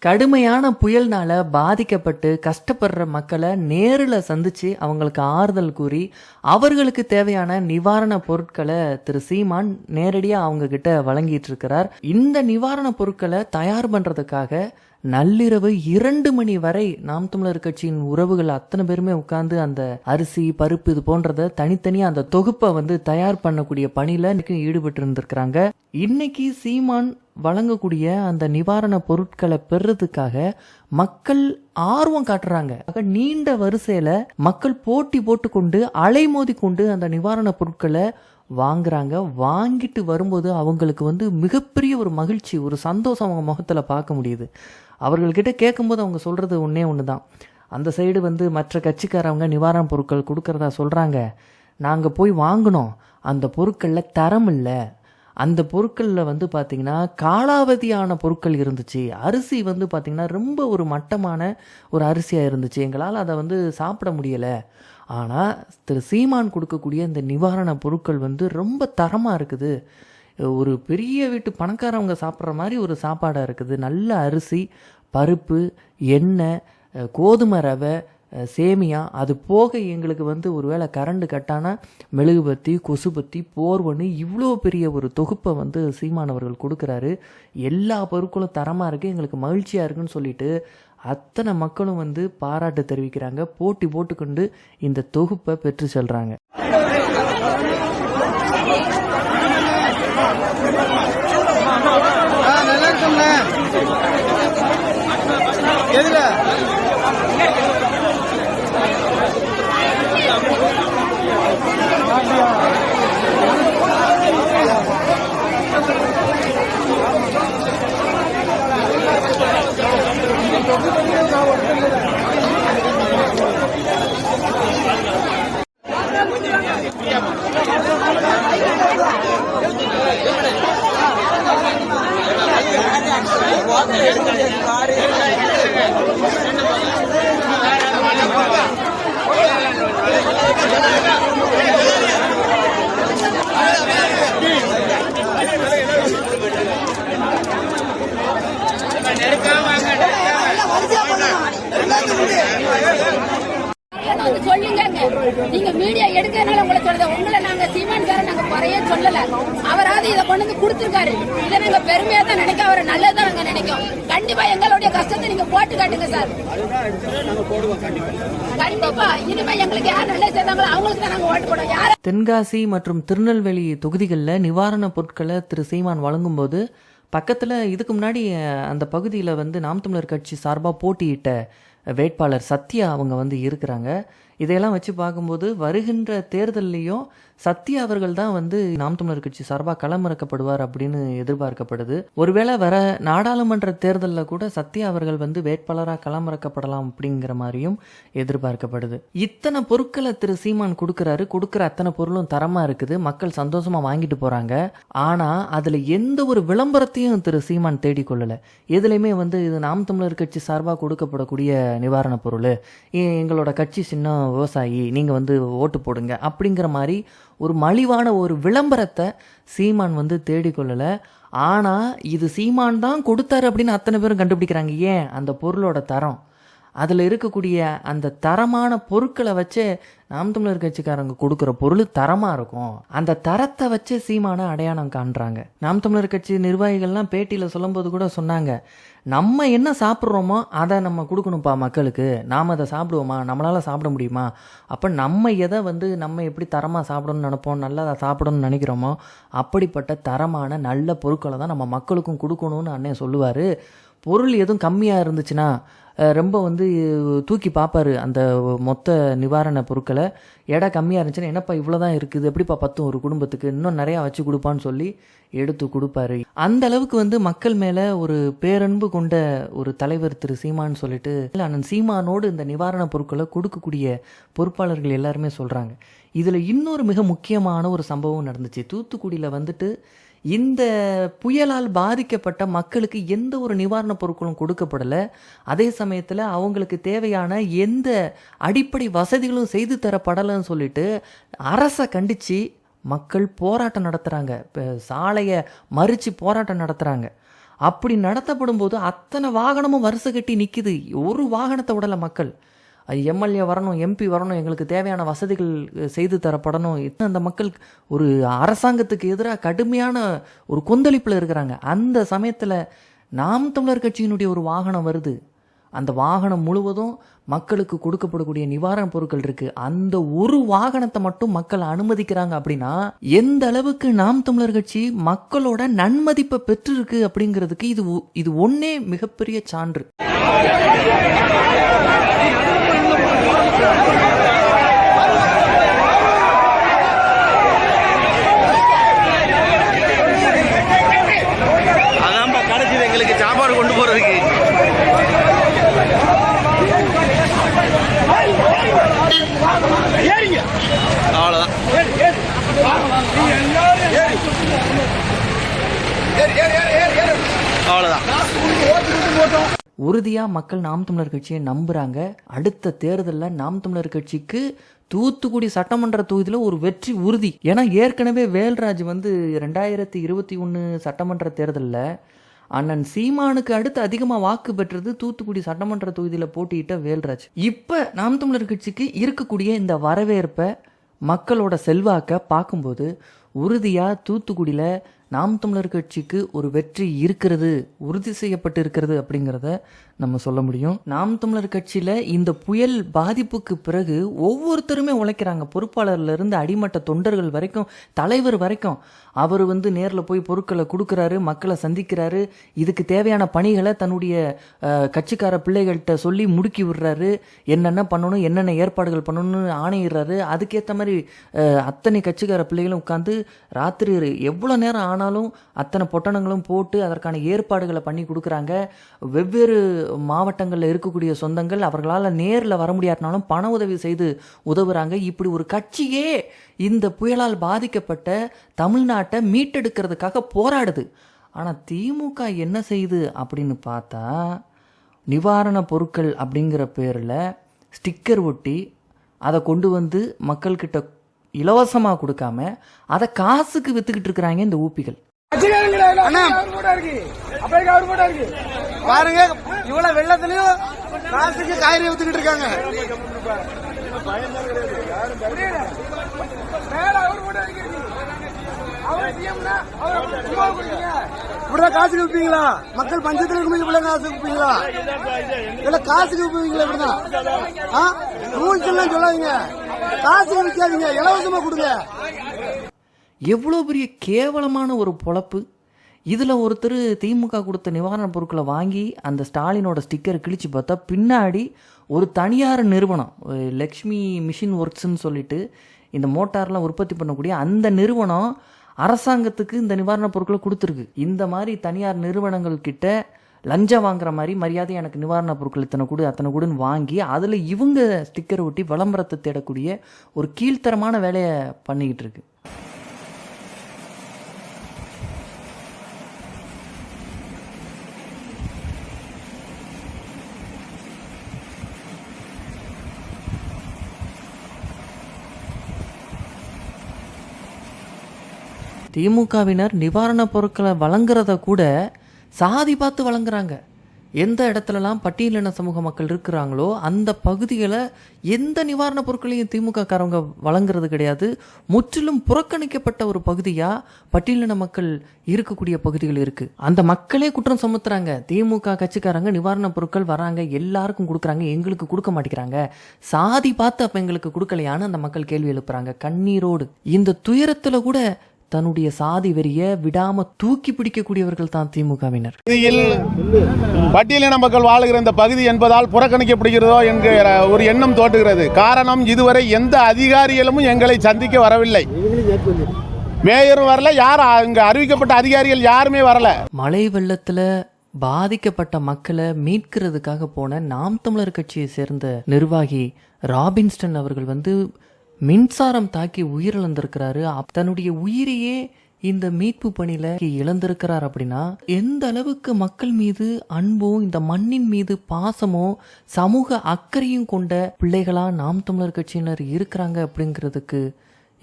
கடுமையான புயல்னால பாதிக்கப்பட்டு கஷ்டப்படுற மக்களை நேரில் சந்திச்சு அவங்களுக்கு ஆறுதல் கூறி அவர்களுக்கு தேவையான நிவாரண பொருட்களை திரு சீமான் நேரடியாக அவங்க கிட்ட வழங்கிட்டு இருக்கிறார். இந்த நிவாரண பொருட்களை தயார் பண்றதுக்காக நள்ளிரவு 2 மணி வரை நாம் தமிழர் கட்சியின் உறவுகள் அத்தனை பேருமே உட்கார்ந்து அந்த அரிசி பருப்பு இது போன்றதை தனித்தனியா அந்த தொகுப்பை தயார் பண்ணக்கூடிய பணியில ஈடுபட்டு இருந்திருக்கிறாங்க. இன்னைக்கு சீமான் வழங்கக்கூடிய அந்த நிவாரண பொருட்களை பெறதுக்காக மக்கள் ஆர்வம் காட்டுறாங்க. நீண்ட வரிசையில மக்கள் போட்டி போட்டு கொண்டு அலைமோதி கொண்டு அந்த நிவாரண பொருட்களை வாங்குறாங்க. வாங்கிட்டு வரும்போது அவங்களுக்கு மிகப்பெரிய ஒரு மகிழ்ச்சி, ஒரு சந்தோஷம் அவங்க முகத்துல பார்க்க முடியுது. அவர்கள்கிட்ட கேட்கும்போது அவங்க சொல்றது ஒன்னே ஒண்ணுதான். அந்த சைடு மற்ற கட்சிக்காரவங்க நிவாரண பொருட்கள் கொடுக்கறதா சொல்றாங்க. நாங்க போய் வாங்கினோம், அந்த பொருட்கள்ல தரம் இல்லை, அந்த பொருட்களில் பார்த்தீங்கன்னா காலாவதியான பொருட்கள் இருந்துச்சு, அரிசி பார்த்தீங்கன்னா ரொம்ப ஒரு மட்டமான ஒரு அரிசியாக இருந்துச்சு, எங்களால் அதை சாப்பிட முடியலை. ஆனால் திரு சீமான் கொடுக்கக்கூடிய இந்த நிவாரண பொருட்கள் ரொம்ப தரமாக இருக்குது, ஒரு பெரிய வீட்டு பணக்காரவங்க சாப்பிட்ற மாதிரி ஒரு சாப்பாடாக இருக்குது. நல்ல அரிசி, பருப்பு, எண்ணெய், கோதுமை ரவை, சேமியா, அது போக எங்களுக்கு ஒருவேளை கரண்ட் கட்டானா மெழுகுபத்தி, கொசுபத்தி, போர்வன்னு இவ்வளோ பெரிய ஒரு தொகுப்பை சீமானவர்கள் கொடுக்குறாரு. எல்லா பொருட்களும் தரமாக இருக்குது, எங்களுக்கு மகிழ்ச்சியாக இருக்குன்னு சொல்லிட்டு அத்தனை மக்களும் பாராட்டு தெரிவிக்கிறாங்க. போட்டி போட்டுக்கொண்டு இந்த தொகுப்பை பெற்று செல்றாங்க. சொல்லுங்க, நீங்க மீடியா எடுக்கிறதுனால உங்களை சொல்லுது. உங்களை நாங்க சீமான்காரன் நாங்க குறைய சொல்லல, அவராவது இதை கொண்டு வந்து கொடுத்துருக்காரு. இதை நாங்க பெருமையா தான் நினைக்க, அவரை நல்லதான் நாங்க நினைக்கும். கண்டிப்பா எங்களுடைய கஷ்டத்தை நீங்க போட்டு காட்டுங்க சார். கண்டிப்பா இனிமே எங்களுக்கு யார் நல்ல செய்தாங்களோ அவங்களுக்கு தான் நாங்க ஓட்டு போடுவோம். யார தென்காசி மற்றும் திருநெல்வேலி தொகுதிகளில் நிவாரண பொருட்களை திரு சீமான் வழங்கும் போது பக்கத்தில் இதுக்கு முன்னாடி அந்த பகுதியில் நாம் தமிழர் கட்சி சார்பாக போட்டியிட்ட வேட்பாளர் சத்யா அவங்க இருக்கிறாங்க. இதையெல்லாம் வச்சு பார்க்கும்போது வருகின்ற தேர்தல்லையும் சத்யா அவர்கள் தான் நாம் தமிழர் கட்சி சார்பாக களமிறக்கப்படுவார் அப்படின்னு எதிர்பார்க்கப்படுது. ஒருவேளை வர நாடாளுமன்ற தேர்தலில் கூட சத்யா அவர்கள் வேட்பாளராக களமிறக்கப்படலாம் அப்படிங்கிற மாதிரியும் எதிர்பார்க்கப்படுது. இத்தனை பொருட்களை திரு சீமான் கொடுக்குறாரு, கொடுக்குற அத்தனை பொருளும் தரமாக இருக்குது, மக்கள் சந்தோஷமா வாங்கிட்டு போறாங்க. ஆனால் அதில் எந்த ஒரு விளம்பரத்தையும் திரு சீமான் தேடிக்கொள்ளலை. எதுலையுமே இது நாம் தமிழர் கட்சி சார்பாக கொடுக்கப்படக்கூடிய நிவாரண பொருள், எங்களோட கட்சி சின்ன விவசாயி, நீங்கள் ஓட்டு போடுங்க அப்படிங்கிற மாதிரி ஒரு மலிவான ஒரு விளம்பரத்தை சீமான் தேடிக்கொள்ளலை. ஆனால் இது சீமான் தான் கொடுத்தாரு அப்படின்னு அத்தனை பேரும் கண்டுபிடிக்கிறாங்க. ஏன்? அந்த பொருளோட தரம், அதில் இருக்கக்கூடிய அந்த தரமான பொருட்களை வச்சு நாம் தமிழர் கட்சிக்காரங்க கொடுக்குற பொருள் தரமாக இருக்கும். அந்த தரத்தை வச்சு சீமானை அடையாளம் காண்றாங்க. நாம் தமிழர் கட்சி நிர்வாகிகள்லாம் பேட்டியில் சொல்லும்போது கூட சொன்னாங்க, நம்ம என்ன சாப்பிட்றோமோ அதை நம்ம கொடுக்கணும்ப்பா மக்களுக்கு, நாம் அதை சாப்பிடுவோமா, நம்மளால் சாப்பிட முடியுமா, அப்போ நம்ம எதை நம்ம எப்படி தரமாக சாப்பிடணும்னு நினைப்போம், நல்லா சாப்பிடணும்னு நினைக்கிறோமோ அப்படிப்பட்ட தரமான நல்ல பொருட்களை தான் நம்ம மக்களுக்கும் கொடுக்கணும்னு அண்ணன் சொல்லுவார். பொருள் எதுவும் கம்மியாக இருந்துச்சுன்னா ரொம்ப தூக்கி பார்ப்பாரு அந்த மொத்த நிவாரண பொருட்களை. எடை கம்மியாக இருந்துச்சுன்னா என்னப்பா இவ்வளோதான் இருக்குது, எப்படிப்பா பத்தும் ஒரு குடும்பத்துக்கு, இன்னும் நிறையா வச்சு கொடுப்பான்னு சொல்லி எடுத்து கொடுப்பாரு. அந்த அளவுக்கு மக்கள் மேலே ஒரு பேரன்பு கொண்ட ஒரு தலைவர் திரு சீமான்னு சொல்லிட்டு அண்ணன் சீமானோடு இந்த நிவாரண பொருட்களை கொடுக்கக்கூடிய பொறுப்பாளர்கள் எல்லாருமே சொல்கிறாங்க. இதில் இன்னொரு மிக முக்கியமான ஒரு சம்பவம் நடந்துச்சு. தூத்துக்குடியில் இந்த புயலால் பாதிக்கப்பட்ட மக்களுக்கு எந்த ஒரு நிவாரண பொருட்களும் கொடுக்கப்படலை. அதே சமயத்தில் அவங்களுக்கு தேவையான எந்த அடிப்படை வசதிகளும் செய்து தரப்படலைன்னு சொல்லிட்டு அரசை கண்டித்து மக்கள் போராட்டம் நடத்துகிறாங்க. இப்போ சாலையை மறித்து போராட்டம் நடத்துகிறாங்க. அப்படி நடத்தப்படும் போது அத்தனை வாகனமும் வரிசை கட்டி நிற்கிது. ஒரு வாகனத்தை விடலை மக்கள். எம்எல்ஏ வரணும், எம்பி வரணும், எங்களுக்கு தேவையான வசதிகள் செய்து தரப்படணும். அந்த மக்கள் ஒரு அரசாங்கத்துக்கு எதிராக கடுமையான ஒரு கொந்தளிப்பில் இருக்கிறாங்க. அந்த சமயத்தில் நாம் தமிழர் கட்சியினுடைய ஒரு வாகனம் வருது. அந்த வாகனம் முழுவதும் மக்களுக்கு கொடுக்கப்படக்கூடிய நிவாரணப் பொருட்கள் இருக்கு. அந்த ஒரு வாகனத்தை மட்டும் மக்கள் அனுமதிக்கிறாங்க அப்படின்னா எந்த அளவுக்கு நாம் தமிழர் கட்சி மக்களோட நன்மதிப்பை பெற்றிருக்கு அப்படிங்கிறதுக்கு இது ஒன்னே மிகப்பெரிய சான்று. அதான் கடைசியில் எங்களுக்கு சாப்பாடு கொண்டு போறதுக்கு அவ்வளவுதான். உறுதியா மக்கள் நாம் தமிழர் கட்சியை நம்புறாங்க. அடுத்த தேர்தலில் நாம் தமிழர் கட்சிக்கு தூத்துக்குடி சட்டமன்ற தொகுதியில் ஒரு வெற்றி உறுதி. ஏன்னா ஏற்கனவே வேல்ராஜ் 2021 சட்டமன்ற தேர்தலில் அண்ணன் சீமானுக்கு அடுத்து அதிகமாக வாக்கு பெற்றது தூத்துக்குடி சட்டமன்ற தொகுதியில் போட்டியிட்ட வேல்ராஜ். இப்போ நாம் தமிழர் கட்சிக்கு இருக்கக்கூடிய இந்த வரவேற்பை, மக்களோட செல்வாக்கை பார்க்கும்போது உறுதியாக தூத்துக்குடியில் நாம் தமிழர் கட்சிக்கு ஒரு வெற்றி இருக்கிறது, உறுதி செய்யப்பட்டு இருக்கிறது அப்படிங்கிறத நம்ம சொல்ல முடியும். நாம் தமிழர் கட்சியில் இந்த புயல் பாதிப்புக்கு பிறகு ஒவ்வொருத்தருமே உழைக்கிறாங்க. பொறுப்பாளர்லேருந்து அடிமட்ட தொண்டர்கள் வரைக்கும், தலைவர் வரைக்கும். அவர் நேரில் போய் பொருட்களை கொடுக்குறாரு, மக்களை சந்திக்கிறாரு, இதுக்கு தேவையான பணிகளை தன்னுடைய கட்சிக்கார பிள்ளைகள்கிட்ட சொல்லி முடுக்கி விடுறாரு. என்னென்ன பண்ணணும், என்னென்ன ஏற்பாடுகள் பண்ணணும்னு ஆணையிடுறாரு. அதுக்கேற்ற மாதிரி அத்தனை கட்சிக்கார பிள்ளைகளும் உட்காந்து ராத்திரி எவ்வளோ நேரம் ஆனாலும் அத்தனை பொட்டணங்களும் போட்டு அதற்கான ஏற்பாடுகளை பண்ணி கொடுக்குறாங்க. வெவ்வேறு மாவட்டங்களில் இருக்கக்கூடிய சொந்தங்கள் அவர்களால் நேரில் வர முடியாட்டினாலும் பண உதவி செய்து உதவுறாங்க. இப்படி ஒரு கட்சியே இந்த புயலால் பாதிக்கப்பட்ட தமிழ்நாட்டை மீட்டெடுக்கிறதுக்காக போராடுது. ஆனால் திமுக என்ன செய்யுது அப்படின்னு பார்த்தா, நிவாரண பொருட்கள் அப்படிங்கிற பேரில் ஸ்டிக்கர் ஒட்டி அதை கொண்டு மக்கள்கிட்ட இலவசமாக கொடுக்காம அதை காசுக்கு வித்துக்கிட்டு இருக்கிறாங்க இந்த ஊப்பிகள். பாருங்க, இவ்வளவு வெள்ளத்திலயும் காசுக்கு காய்கறி வித்துக்கிட்டு இருக்காங்க. இப்படிதான் காசுக்கு விற்பீங்களா? மக்கள் பஞ்சத்துல இருக்கும் காசு விற்பீங்களா? இல்ல காசுக்கு விற்பீங்களா? இப்படிதான் ரூல்ஸ் எல்லாம் சொல்லாதீங்க, காசுக்கு விற்காதீங்க, இலவசமா கொடுங்க. எவ்வளோ பெரிய கேவலமான ஒரு பொழப்பு. இதில் ஒருத்தர் திமுக கொடுத்த நிவாரணப் பொருட்களை வாங்கி அந்த ஸ்டாலினோட ஸ்டிக்கரை கிழிச்சு பார்த்தா பின்னாடி ஒரு தனியார் நிறுவனம், லக்ஷ்மி மிஷின் ஒர்க்ஸ்ன்னு சொல்லிட்டு இந்த மோட்டார்லாம் உற்பத்தி பண்ணக்கூடிய அந்த நிறுவனம் அரசாங்கத்துக்கு இந்த நிவாரணப் பொருட்களை கொடுத்துருக்கு. இந்த மாதிரி தனியார் நிறுவனங்கள் கிட்ட லஞ்சம் வாங்குற மாதிரி மரியாதை எனக்கு நிவாரணப் பொருட்கள் இத்தனை கொடு அத்தனை கொடுன்னு வாங்கி அதில் இவங்க ஸ்டிக்கரை ஒட்டி விளம்பரத்தை தேடக்கூடிய ஒரு கீழ்த்தரமான வேலையை பண்ணிக்கிட்டு இருக்கு. திமுகவினர் நிவாரணப் பொருட்களை வழங்குறத கூட சாதி பார்த்து வழங்குறாங்க. எந்த இடத்துலலாம் பட்டியலின சமூக மக்கள் இருக்கிறாங்களோ அந்த பகுதிகளை எந்த நிவாரணப் பொருட்களையும் திமுக காரவங்க வழங்குறது கிடையாது. முற்றிலும் புறக்கணிக்கப்பட்ட ஒரு பகுதியாக பட்டியலின மக்கள் இருக்கக்கூடிய பகுதிகள் இருக்குது. அந்த மக்களே குற்றம் சுமத்துறாங்க. திமுக கட்சிக்காரங்க நிவாரணப் பொருட்கள் வராங்க, எல்லாருக்கும் கொடுக்குறாங்க, எங்களுக்கு கொடுக்க மாட்டேங்கிறாங்க, சாதி பார்த்து அப்போ எங்களுக்கு கொடுக்கலையான்னு அந்த மக்கள் கேள்வி எழுப்புறாங்க கண்ணீரோடு. இந்த துயரத்தில் கூட தன்னுடைய சாதி வெறிய விடாம தூக்கி பிடிக்கக்கூடியவர்கள் தான் திமுகவினர். பட்டியலின மக்கள் வாழுகிற இந்த பகுதி என்பதால் புறக்கணிக்கப்படுகிறதோ என்கிற ஒரு எண்ணம் தோன்றுகிறது. காரணம், இதுவரை எந்த அதிகாரிகளும் எங்களை சந்திக்க வரவில்லை. மேயரும் வரல, யாரும் இங்க அறிவிக்கப்பட்ட அதிகாரிகள் யாருமே வரல. மழை வெள்ளத்துல பாதிக்கப்பட்ட மக்களை மீட்கிறதுக்காக போன நாம் தமிழர் கட்சியை சேர்ந்த நிர்வாகி ராபின்ஸ்டன் அவர்கள் மின்சாரம் தாக்கி உயிரிழந்திருக்கிறாரு. தன்னுடைய உயிரையே இந்த மீட்பு பணியில இழந்திருக்கிறார். அப்படின்னா எந்த அளவுக்கு மக்கள் மீது அன்பும் இந்த மண்ணின் மீது பாசமும் சமூக அக்கறையும் கொண்ட பிள்ளைகளா நாம் தமிழர் கட்சியினர் இருக்கிறாங்க அப்படிங்கிறதுக்கு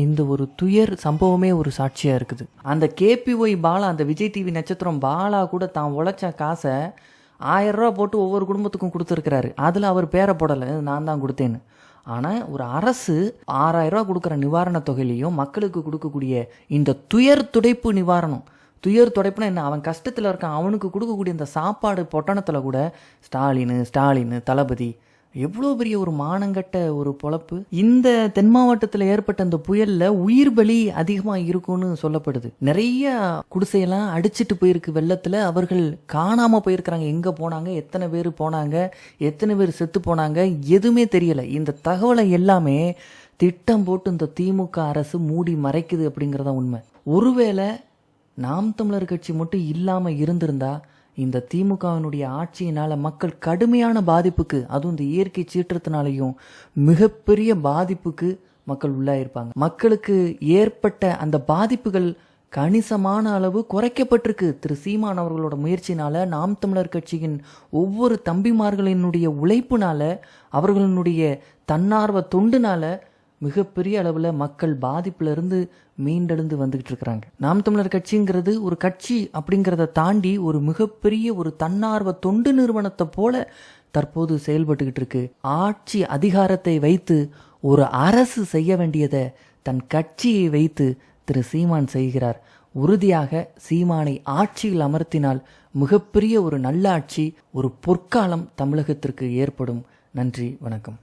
இந்த ஒரு துயர் சம்பவமே ஒரு சாட்சியா இருக்குது. அந்த KPY பாலா, அந்த விஜய் டிவி நட்சத்திரம் பாலா கூட தான் உழைச்ச காசை 1000 ரூபா போட்டு ஒவ்வொரு குடும்பத்துக்கும் கொடுத்துருக்கிறாரு. அதில் அவர் பேரை போடலை, நான் தான் கொடுத்தேன்னு. ஆனால் ஒரு அரசு 6000 ரூபா கொடுக்குற நிவாரணத் தொகையிலையும் மக்களுக்கு கொடுக்கக்கூடிய இந்த துயர் துடைப்பு நிவாரணம், துயர் துடைப்புனா என்ன, அவன் கஷ்டத்தில் இருக்கான், அவனுக்கு கொடுக்கக்கூடிய இந்த சாப்பாடு பொட்டணத்தில் கூட ஸ்டாலின் தளபதி, எவ்வளோ பெரிய ஒரு மானங்கட்ட ஒரு பொழப்பு. இந்த தென் மாவட்டத்தில் ஏற்பட்ட இந்த புயலில் உயிர் பலி அதிகமாக இருக்கும்னு சொல்லப்படுது. நிறைய குடிசையெல்லாம் அடிச்சிட்டு போயிருக்கு வெள்ளத்தில். அவர்கள் காணாமல் போயிருக்கிறாங்க. எங்கே போனாங்க, எத்தனை பேர் போனாங்க, எத்தனை பேர் செத்து போனாங்க, எதுவுமே தெரியலை. இந்த தகவலை எல்லாமே திட்டம் போட்டு இந்த திமுக அரசு மூடி மறைக்குது அப்படிங்கிறத உண்மை. ஒருவேளை நாம் தமிழர் கட்சி மட்டும் இல்லாமல் இருந்திருந்தா இந்த திமுகவினுடைய ஆட்சியினால் மக்கள் கடுமையான பாதிப்புக்கு, அதுவும் இந்த இயற்கை சீற்றத்தினாலையும் மிகப்பெரிய பாதிப்புக்கு மக்கள் உள்ளாயிருப்பாங்க. மக்களுக்கு ஏற்பட்ட அந்த பாதிப்புகள் கணிசமான அளவு குறைக்கப்பட்டிருக்கு. திரு சீமான் அவர்களோட முயற்சினால, நாம் தமிழர் கட்சியின் ஒவ்வொரு தம்பிமார்களினுடைய உழைப்புனால, அவர்களுடைய தன்னார்வ தொண்டுனால மிகப்பெரிய அளவில் மக்கள் பாதிப்பிலிருந்து மீண்டெழுந்து வந்துகிட்டு இருக்கிறாங்க. நாம் தமிழர் கட்சிங்கிறது ஒரு கட்சி அப்படிங்கிறத தாண்டி ஒரு மிகப்பெரிய ஒரு தன்னார்வ தொண்டு நிறுவனத்தை போல தற்போது செயல்பட்டுக்கிட்டு இருக்கு. ஆட்சி அதிகாரத்தை வைத்து ஒரு அரசு செய்ய வேண்டியதை தன் கட்சியை வைத்து திரு சீமான் செய்கிறார். உறுதியாக சீமானை ஆட்சியில் அமர்த்தினால் மிகப்பெரிய ஒரு நல்ல ஆட்சி, ஒரு பொற்காலம் தமிழகத்திற்கு ஏற்படும். நன்றி, வணக்கம்.